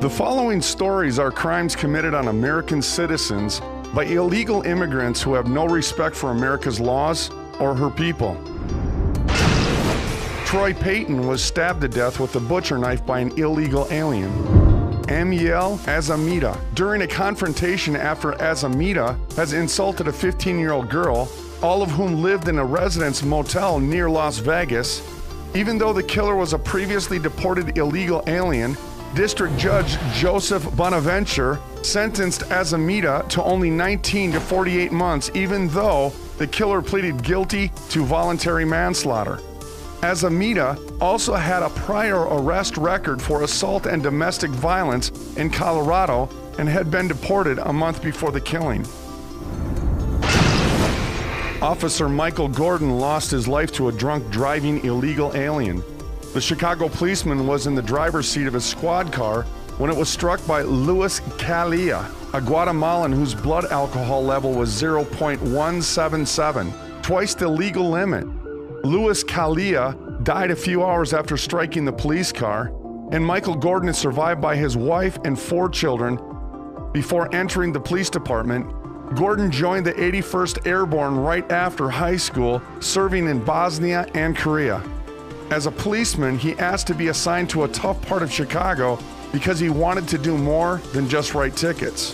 The following stories are crimes committed on American citizens by illegal immigrants who have no respect for America's laws or her people. Troy Payton was stabbed to death with a butcher knife by an illegal alien. Amiel Azamita, during a confrontation after Azamita has insulted a 15-year-old girl, all of whom lived in a residence motel near Las Vegas. Even though the killer was a previously deported illegal alien, District Judge Joseph Bonaventure sentenced Azamita to only 19 to 48 months, even though the killer pleaded guilty to voluntary manslaughter. Azamita also had a prior arrest record for assault and domestic violence in Colorado and had been deported a month before the killing. Officer Michael Gordon lost his life to a drunk driving illegal alien. The Chicago policeman was in the driver's seat of his squad car when it was struck by Luis Calilla, a Guatemalan whose blood alcohol level was 0.177, twice the legal limit. Luis Calilla died a few hours after striking the police car, and Michael Gordon is survived by his wife and 4 children. Before entering the police department, Gordon joined the 81st Airborne right after high school, serving in Bosnia and Korea. As a policeman, he asked to be assigned to a tough part of Chicago because he wanted to do more than just write tickets.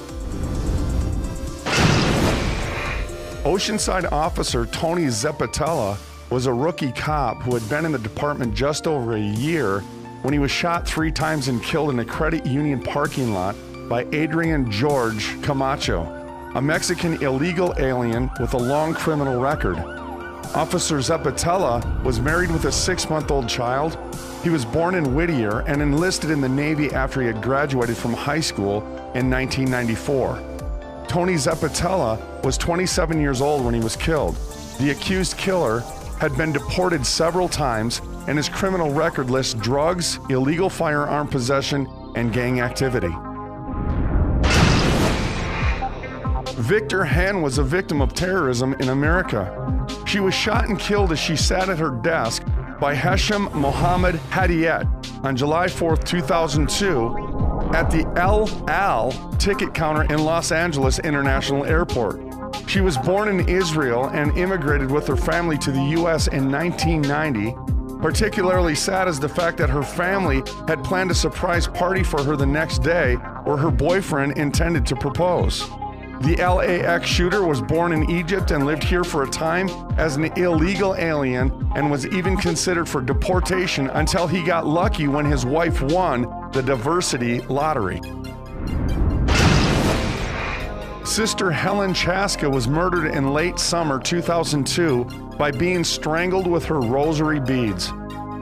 Oceanside officer Tony Zeppatella was a rookie cop who had been in the department just over a year when he was shot 3 times and killed in a credit union parking lot by Adrian George Camacho, a Mexican illegal alien with a long criminal record. Officer Zeppatella was married with a 6-month-old child. He was born in Whittier and enlisted in the Navy after he had graduated from high school in 1994. Tony Zeppatella was 27 years old when he was killed. The accused killer had been deported several times, and his criminal record lists drugs, illegal firearm possession, and gang activity. Victor Henn was a victim of terrorism in America. She was shot and killed as she sat at her desk by Hesham Mohammed Hadiyet on July 4, 2002 at the El Al ticket counter in Los Angeles International Airport. She was born in Israel and immigrated with her family to the U.S. in 1990. Particularly sad is the fact that her family had planned a surprise party for her the next day where her boyfriend intended to propose. The LAX shooter was born in Egypt and lived here for a time as an illegal alien and was even considered for deportation until he got lucky when his wife won the diversity lottery. Sister Helen Chaska was murdered in late summer 2002 by being strangled with her rosary beads.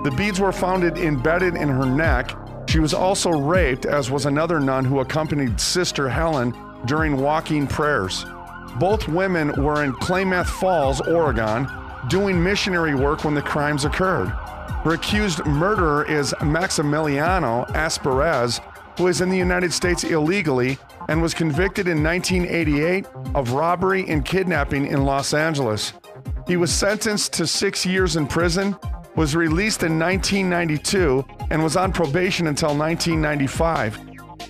The beads were found embedded in her neck. She was also raped, as was another nun who accompanied Sister Helen during walking prayers. Both women were in Klamath Falls, Oregon, doing missionary work when the crimes occurred. Her accused murderer is Maximiliano Asperez, who is in the United States illegally and was convicted in 1988 of robbery and kidnapping in Los Angeles. He was sentenced to 6 years in prison, was released in 1992, and was on probation until 1995.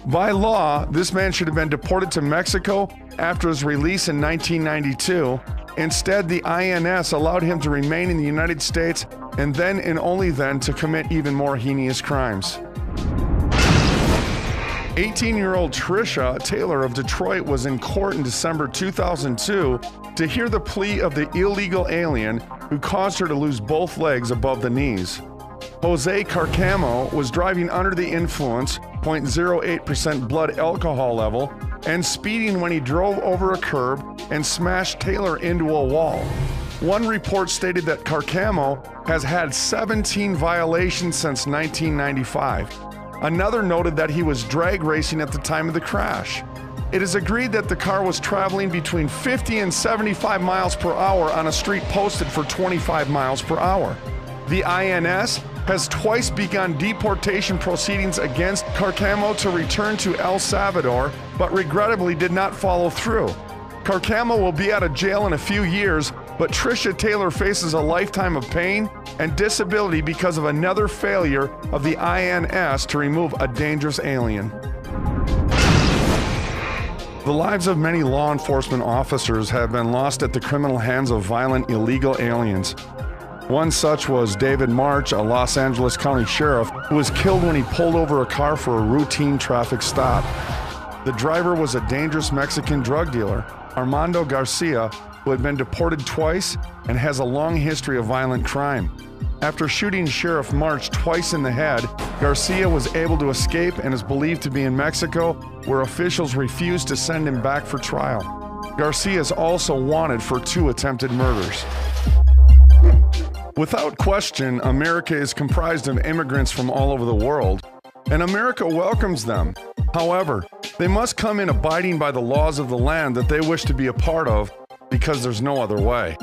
By law, this man should have been deported to Mexico after his release in 1992. Instead, the INS allowed him to remain in the United States and then and only then to commit even more heinous crimes. 18-year-old Trisha Taylor of Detroit was in court in December 2002 to hear the plea of the illegal alien who caused her to lose both legs above the knees. Jose Carcamo was driving under the influence, 0.08% blood alcohol level, and speeding when he drove over a curb and smashed Taylor into a wall. One report stated that Carcamo has had 17 violations since 1995. Another noted that he was drag racing at the time of the crash. It is agreed that the car was traveling between 50 and 75 miles per hour on a street posted for 25 miles per hour. The INS has twice begun deportation proceedings against Carcamo to return to El Salvador, but regrettably did not follow through. Carcamo will be out of jail in a few years, but Trisha Taylor faces a lifetime of pain and disability because of another failure of the INS to remove a dangerous alien. The lives of many law enforcement officers have been lost at the criminal hands of violent illegal aliens. One such was David March, a Los Angeles County sheriff, who was killed when he pulled over a car for a routine traffic stop. The driver was a dangerous Mexican drug dealer, Armando Garcia, who had been deported twice and has a long history of violent crime. After shooting Sheriff March twice in the head, Garcia was able to escape and is believed to be in Mexico, where officials refused to send him back for trial. Garcia is also wanted for 2 attempted murders. Without question, America is comprised of immigrants from all over the world, and America welcomes them. However, they must come in abiding by the laws of the land that they wish to be a part of, because there's no other way.